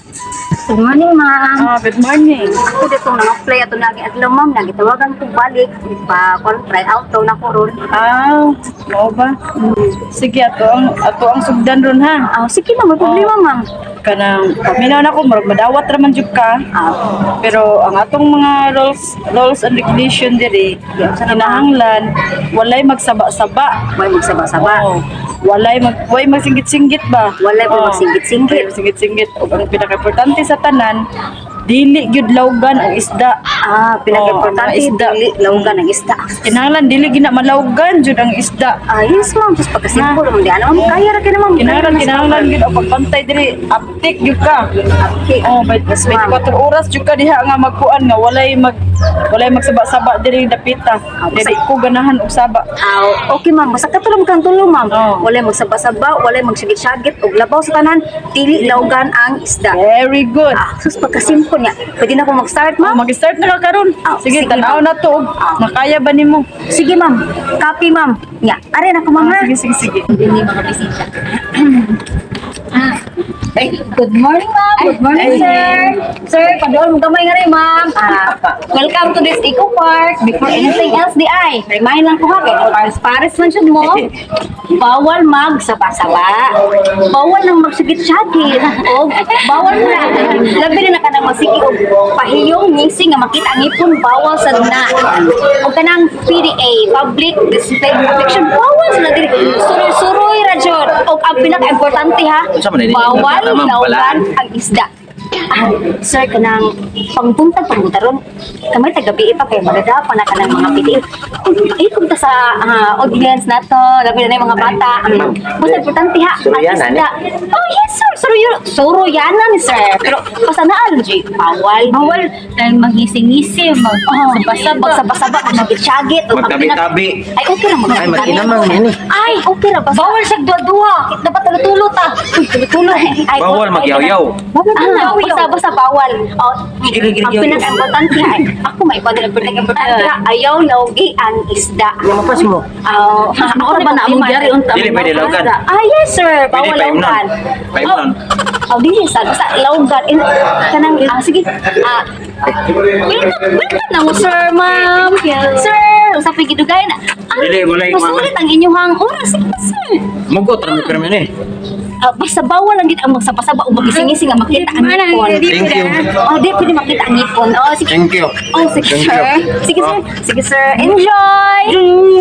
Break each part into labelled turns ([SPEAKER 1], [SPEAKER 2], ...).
[SPEAKER 1] Good morning, ma'am.
[SPEAKER 2] Good morning.
[SPEAKER 1] Ako dito nang-apply ato lagi at ma'am, nagitawagan ko balik pa try out daw na ko ron.
[SPEAKER 2] Oo ba? Sige, ato ang sugdan ron ha.
[SPEAKER 1] Sige ma'am, may problema ma'am.
[SPEAKER 2] Kanang paminaw na ko, marag madawat raman jud ka. Pero ang atong mga roles and regulation diri, kinahanglan walay magsaba-saba.
[SPEAKER 1] May magsaba-saba.
[SPEAKER 2] Oo. Walay magsinggit-singgit ba?
[SPEAKER 1] Walay po
[SPEAKER 2] Oo.
[SPEAKER 1] magsinggit-singgit.
[SPEAKER 2] Singgit-singgit. O ang pinaka-importante sa tanan, dili gyud lawgan ang isda.
[SPEAKER 1] Pinaka-importante,
[SPEAKER 2] mga isda.
[SPEAKER 1] dili lawgan ang isda.
[SPEAKER 2] Kinahanglan dili gina malawgan jud ang isda.
[SPEAKER 1] Yes ma'am, just pagkasimple ma'am. Di ano ma'am, kaya ra kina ma'am.
[SPEAKER 2] Kinahanglan gid ang pagpantay diri. Uptick jud ka.
[SPEAKER 1] Okay.
[SPEAKER 2] May 24 oras jud ka diha nga magkuan nga walay magsaba-saba diri dapita. Dili ko ganahan og saba.
[SPEAKER 1] Okay ma'am, basta katulong kang tulong ma'am.
[SPEAKER 2] Oo.
[SPEAKER 1] Walay magsaba-saba, walay magsagit-sagit og labaw sa tanan, dili lawgan ang isda.
[SPEAKER 2] Very good.
[SPEAKER 1] Sus pagkasimple niya. Pwede na ko mag-start ma'am?
[SPEAKER 2] Mag-start na ka karon. Sige,
[SPEAKER 1] sige,
[SPEAKER 2] tan-aw
[SPEAKER 1] ma'am.
[SPEAKER 2] na to. Nakaya ba nimo?
[SPEAKER 1] Sige ma'am, copy ma'am. Nya, are na ko ma'am ha.
[SPEAKER 2] Sige.
[SPEAKER 1] Hindi mga bisita. Good morning, ma'am. Good morning, sir. Sir, paduol mo gamay nga rin, ma'am. Welcome to this Eco Park. Before anything else, remind lang ko ha, kaya pares man siya mo. Bawal magsaba-saba. Bawal nang magsagit-sagit. O, bawal na. Labi na ka nang magsiki o pahiyong missing nga makita ang ipon, bawal sa na. O kanang PDA, Public Display Protection, bawal sila diri. Suroy-suroy ra jud. O ang pinaka-importante ha, bawal lawgan ang isda. Sir, kanang pangbuntag ron. Kamay tagabi pa kay magada pa na kanang mga PDA. Kung ta sa audience nato, labi na yung mga bata. Mas importante ha, ang isda. Yes sir, suroyanan ni sir. Pero pasanaan, bawal dahil maghising-hising, magsaba-saba, magitsagit,
[SPEAKER 3] magtabi-tabi.
[SPEAKER 1] Ay, okay lang
[SPEAKER 3] Ay, mag-inamang yan eh.
[SPEAKER 1] Ay, okay lang. Bawal siya dua-dua. Dapat tulo-tulo ta. Tulo-tulo.
[SPEAKER 3] Bawal magyaw-yaw.
[SPEAKER 1] Basta bawal. Ang pinag-importante ay, ako may pinag-importante ayaw lawgi ang isda.
[SPEAKER 3] Mapas mo.
[SPEAKER 1] Ako na ba na among jari unta?
[SPEAKER 3] Dili pwede lawgan.
[SPEAKER 1] Yes sir, bawal
[SPEAKER 3] Pwede
[SPEAKER 1] lawgan.
[SPEAKER 3] paimunan.
[SPEAKER 1] Dili sa lawgan. Kanang sige. Welcome na mo sir, ma'am. Sir, sa pigidugayan.
[SPEAKER 3] Dili, walay
[SPEAKER 1] masulit ang inyong oras. Sige sir.
[SPEAKER 3] Mugot ra mi permi ni.
[SPEAKER 1] Basta bawal lang din ang magsapa-sapa o magising-ising nga makita ang ipon.
[SPEAKER 3] Thank you.
[SPEAKER 1] Di pwede makita ang ipon. Sige.
[SPEAKER 3] Thank you.
[SPEAKER 1] Sige
[SPEAKER 3] Thank
[SPEAKER 1] sir.
[SPEAKER 3] you.
[SPEAKER 1] Sige sir. Sige sir. Enjoy!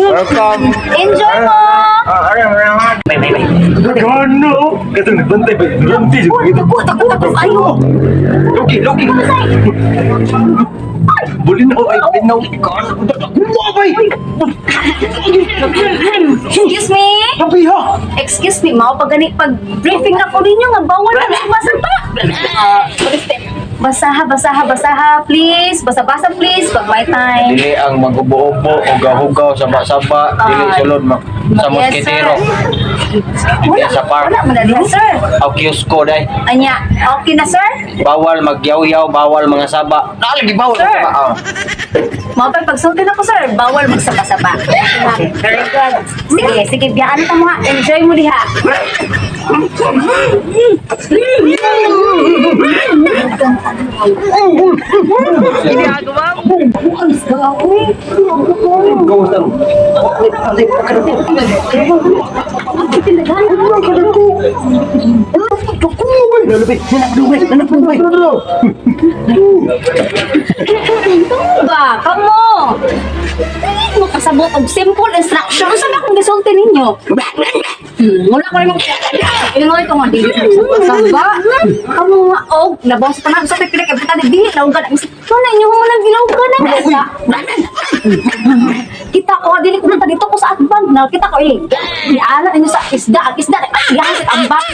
[SPEAKER 3] Welcome.
[SPEAKER 1] Enjoy mo!
[SPEAKER 4] Gano? Ito nagbantay ba? Durante siya.
[SPEAKER 1] Tako. Ayaw.
[SPEAKER 4] Loki. Bulinaw ay bulinaw. Kumabay!
[SPEAKER 1] Excuse me?
[SPEAKER 4] Kapiha!
[SPEAKER 1] Excuse me, pag-briefing ako ninyo nga bawal na magsapa. Basaha, please. Basa-basa, please. Pag may time.
[SPEAKER 3] Dili ang magubo-ubo o gahugaw saba-saba, dili sulod sa moskitero. Dili sa park.
[SPEAKER 1] Wala, madali sir.
[SPEAKER 3] O kiosko day.
[SPEAKER 1] Anya, okay na sir?
[SPEAKER 3] Bawal magyaw-yaw, bawal mga saba. Nalagi bawal
[SPEAKER 1] Sir.
[SPEAKER 3] mga saba.
[SPEAKER 1] Mapay pagsultin ako sir, bawal magsaba-saba. Very good. Sige, biyaan ka mo ha. Enjoy mo diha. Ba, kamo. Mo kasabot og simple instruction sa akong gisulti ninyo. Wala ko namang ingoy ko nga dili saba. Kamo nga og labos pa na sa pipili kay putani dili lawgan ang wala inyo mo nang gilawgan na isa. Kita ko dili ko na dito ko sa atbang na kita ko niala inyo sa isda yan sa atbang.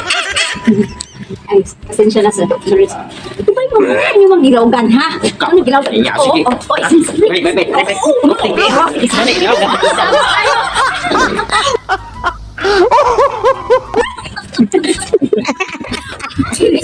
[SPEAKER 1] Ay, pasensya na sir. Sorry. Ito ba yung mga inyo magilawgan ha? Ano gilawgan?
[SPEAKER 3] Iya, sige.
[SPEAKER 1] Sige.